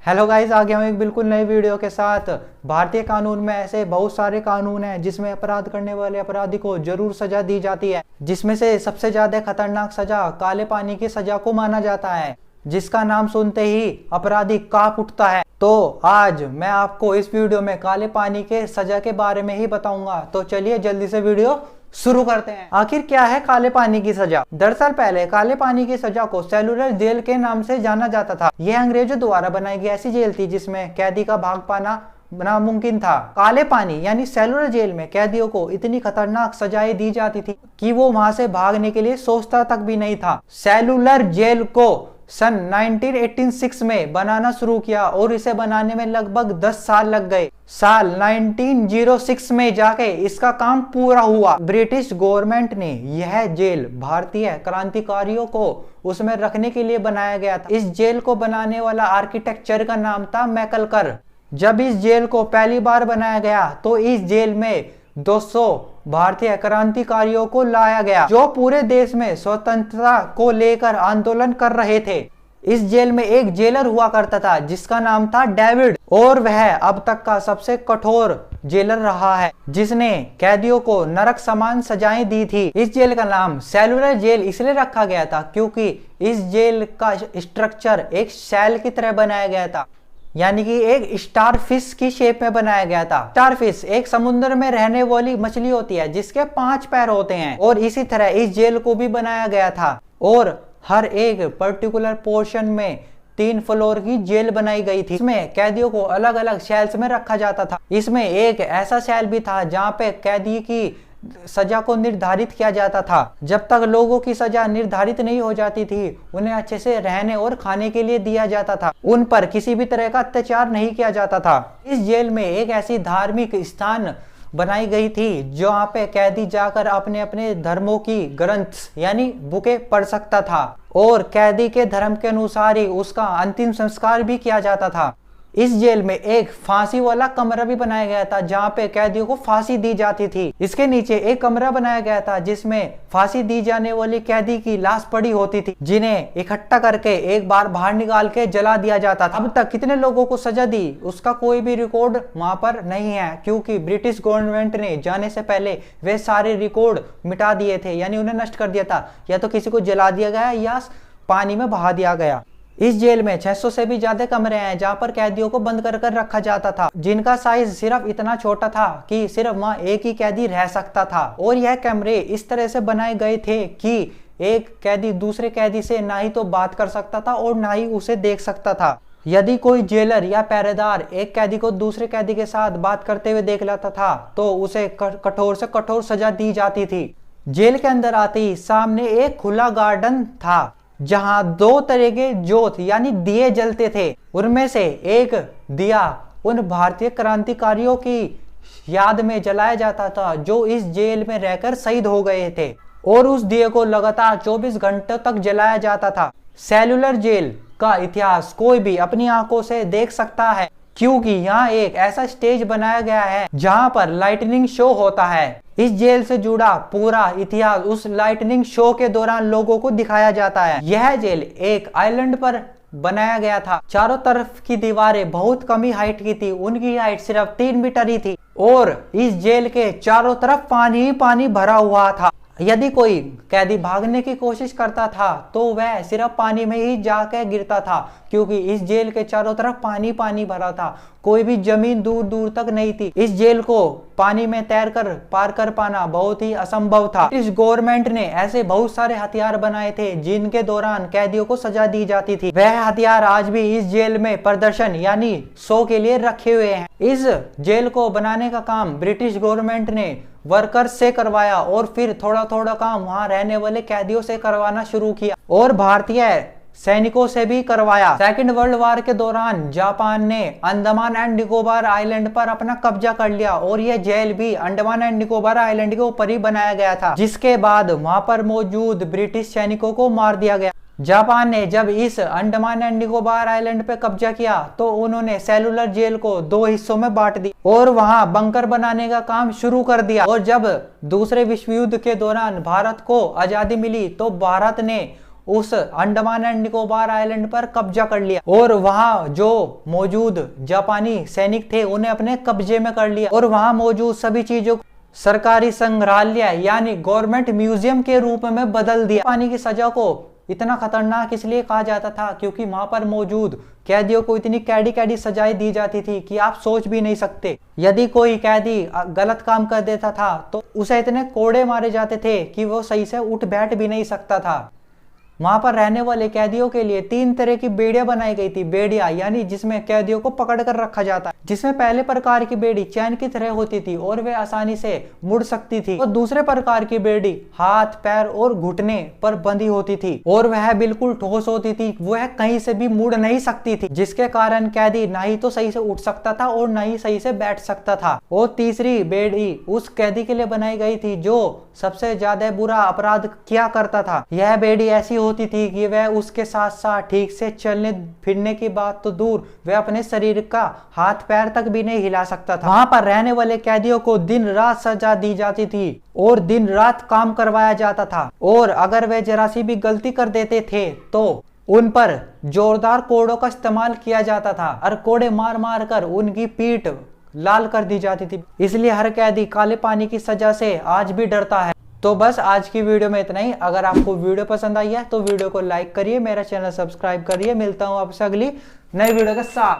Hello guys, आ गया हूँ एक बिल्कुल नई वीडियो के साथ। भारतीय कानून में ऐसे बहुत सारे कानून हैं जिसमें अपराध करने वाले अपराधी को जरूर सजा दी जाती है, जिसमें से सबसे ज्यादा खतरनाक सजा काले पानी की सजा को माना जाता है, जिसका नाम सुनते ही अपराधी कांप उठता है। तो आज मैं आपको इस वीडियो में काले पानी के सजा के बारे में ही बताऊंगा। तो चलिए जल्दी से वीडियो शुरू करते हैं। आखिर क्या है काले पानी की सजा? दरअसल पहले काले पानी की सजा को सेलुलर जेल के नाम से जाना जाता था। यह अंग्रेजों द्वारा बनाई गई ऐसी जेल थी जिसमें कैदी का भाग पाना नामुमकिन था। काले पानी यानी सेलुलर जेल में कैदियों को इतनी खतरनाक सजाएं दी जाती थी कि वो वहां से भागने के लिए सोचता तक भी नहीं था। सेलुलर जेल को सन 1986 में बनाना शुरू किया और इसे बनाने में लगभग 10 साल लग गए। साल 1906 में जाके इसका काम पूरा हुआ। ब्रिटिश गवर्नमेंट ने यह जेल भारतीय क्रांतिकारियों को उसमें रखने के लिए बनाया गया था। इस जेल को बनाने वाला आर्किटेक्चर का नाम था मैकलकर। जब इस जेल को पहली बार बनाया गया तो इस जेल में 200 भारतीय क्रांतिकारियों को लाया गया जो पूरे देश में स्वतंत्रता को लेकर आंदोलन कर रहे थे। इस जेल में एक जेलर हुआ करता था जिसका नाम था डेविड, और वह अब तक का सबसे कठोर जेलर रहा है जिसने कैदियों को नरक समान सजाएं दी थी। इस जेल का नाम सेलुलर जेल इसलिए रखा गया था क्योंकि इस जेल का स्ट्रक्चर एक सेल की तरह बनाया गया था, यानी कि एक स्टार फिश की शेप में बनाया गया था। स्टार फिश एक समुद्र में रहने वाली मछली होती है जिसके 5 पैर होते हैं, और इसी तरह इस जेल को भी बनाया गया था। और हर एक पर्टिकुलर पोर्शन में 3 फ्लोर की जेल बनाई गई थी। इसमें कैदियों को अलग अलग सेल्स में रखा जाता था। इसमें एक ऐसा सेल भी था जहाँ पे कैदी की सजा को निर्धारित किया जाता था। जब तक लोगों की सजा निर्धारित नहीं हो जाती थी उन्हें अच्छे से रहने और खाने के लिए दिया जाता था। उन पर किसी भी तरह का अत्याचार नहीं किया जाता था। इस जेल में एक ऐसी धार्मिक स्थान बनाई गई थी जहाँ पे कैदी जाकर अपने अपने धर्मों की ग्रंथ यानी बुकें पढ़ सकता था, और कैदी के धर्म के अनुसार ही उसका अंतिम संस्कार भी किया जाता था। इस जेल में एक फांसी वाला कमरा भी बनाया गया था जहाँ पे कैदियों को फांसी दी जाती थी। इसके नीचे एक कमरा बनाया गया था जिसमें फांसी दी जाने वाली कैदी की लाश पड़ी होती थी, जिन्हें इकट्ठा करके एक बार बाहर निकाल के जला दिया जाता था। अब तक कितने लोगों को सजा दी उसका कोई भी रिकॉर्ड वहां पर नहीं है, क्योंकि ब्रिटिश गवर्नमेंट ने जाने से पहले वे सारे रिकॉर्ड मिटा दिए थे, यानी उन्हें नष्ट कर दिया था। या तो किसी को जला दिया गया या पानी में बहा दिया गया। इस जेल में 600 से भी ज्यादा कमरे हैं जहां पर कैदियों को बंद कर रखा जाता था, जिनका साइज सिर्फ इतना छोटा था कि सिर्फ वहां एक ही कैदी रह सकता था। और यह कमरे इस तरह से बनाए गए थे कि एक कैदी दूसरे कैदी से ना ही तो बात कर सकता था और ना ही उसे देख सकता था। यदि कोई जेलर या पहरेदार एक कैदी को दूसरे कैदी के साथ बात करते हुए देख लेता था तो उसे कठोर से कठोर सजा दी जाती थी। जेल के अंदर आते ही सामने एक खुला गार्डन था जहां 2 तरह के जोत यानी दिए जलते थे। उनमें से एक दिया उन भारतीय क्रांतिकारियों की याद में जलाया जाता था जो इस जेल में रहकर शहीद हो गए थे, और उस दिए को लगातार 24 घंटों तक जलाया जाता था। सेलुलर जेल का इतिहास कोई भी अपनी आंखों से देख सकता है, क्योंकि यहाँ एक ऐसा स्टेज बनाया गया है जहाँ पर लाइटनिंग शो होता है। इस जेल से जुड़ा पूरा इतिहास उस लाइटनिंग शो के दौरान लोगों को दिखाया जाता है। यह जेल एक आइलैंड पर बनाया गया था। चारों तरफ की दीवारें बहुत कम ही हाइट की थी, उनकी हाइट सिर्फ 3 मीटर ही थी, और इस जेल के चारों तरफ पानी ही पानी भरा हुआ था। यदि कोई कैदी भागने की कोशिश करता था तो वह सिर्फ पानी में ही जाकर गिरता था, क्योंकि इस जेल के चारों तरफ पानी पानी भरा था, कोई भी जमीन दूर दूर तक नहीं थी। इस जेल को पानी में तैरकर पार कर पाना बहुत ही असंभव था। इस गवर्नमेंट ने ऐसे बहुत सारे हथियार बनाए थे जिनके दौरान कैदियों को सजा दी जाती थी। वह हथियार आज भी इस जेल में प्रदर्शन यानी शो के लिए रखे हुए हैं। इस जेल को बनाने का काम ब्रिटिश गवर्नमेंट ने वर्कर्स से करवाया और फिर थोड़ा थोड़ा काम वहां रहने वाले कैदियों से करवाना शुरू किया, और भारतीय सैनिकों से भी करवाया। सेकेंड वर्ल्ड वॉर के दौरान जापान ने अंडमान एंड निकोबार आइलैंड पर अपना कब्जा कर लिया, और यह जेल भी अंडमान एंड निकोबार आइलैंड के ऊपर ही बनाया गया था, जिसके बाद वहां पर मौजूद ब्रिटिश सैनिकों को मार दिया गया। जापान ने जब इस अंडमान एंड निकोबार आइलैंड पे कब्जा किया तो उन्होंने सेलुलर जेल को 2 हिस्सों में बांट दी और वहां बंकर बनाने का काम शुरू कर दिया। और जब दूसरे विश्व युद्ध के दौरान भारत को आजादी मिली तो भारत ने उस अंडमान एंड निकोबार आइलैंड पर कब्जा कर लिया और वहां जो मौजूद जापानी सैनिक थे उन्हें अपने कब्जे में कर लिया और वहां मौजूद सभी चीजों को सरकारी संग्रहालय यानी गवर्नमेंट म्यूजियम के रूप में बदल दिया। पानी की सजा को इतना खतरनाक इसलिए कहा जाता था क्योंकि वहां पर मौजूद कैदियों को इतनी कैडी कैडी सजाएं दी जाती थी कि आप सोच भी नहीं सकते। यदि कोई कैदी गलत काम कर देता था तो उसे इतने कोड़े मारे जाते थे कि वो सही से उठ बैठ भी नहीं सकता था। वहां पर रहने वाले कैदियों के लिए 3 तरह की बेड़ियां बनाई गई थी। बेड़ियां यानी जिसमें कैदियों को पकड़ कर रखा जाता, जिसमें पहले प्रकार की बेड़ी चैन की तरह होती थी और वे आसानी से मुड़ सकती थी और दूसरे प्रकार की बेड़ी हाथ पैर और घुटने पर बंधी होती थी और वह बिल्कुल ठोस होती थी, वह कहीं से भी मुड़ नहीं सकती थी, जिसके कारण कैदी ना ही तो सही से उठ सकता था और ना ही सही से बैठ सकता था। और तीसरी बेड़ी उस कैदी के लिए बनाई गई थी जो सबसे ज्यादा बुरा अपराध किया करता था। यह बेड़ी ऐसी होती थी कि वह उसके साथ साथ ठीक से चलने फिरने की बात तो दूर, वह अपने शरीर का हाथ पैर तक भी नहीं हिला सकता था। वहां पर रहने वाले कैदियों को दिन रात सजा दी जाती थी और दिन रात काम करवाया जाता था और अगर वे जरा सी भी गलती कर देते थे तो उन पर जोरदार कोड़ों का इस्तेमाल किया जाता था और कोड़े मार मार कर उनकी पीठ लाल कर दी जाती थी। इसलिए हर कैदी काले पानी की सजा से आज भी डरता है। तो बस आज की वीडियो में इतना ही। अगर आपको वीडियो पसंद आई है तो वीडियो को लाइक करिए, मेरा चैनल सब्सक्राइब करिए। मिलता हूं आपसे अगली नई वीडियो के साथ।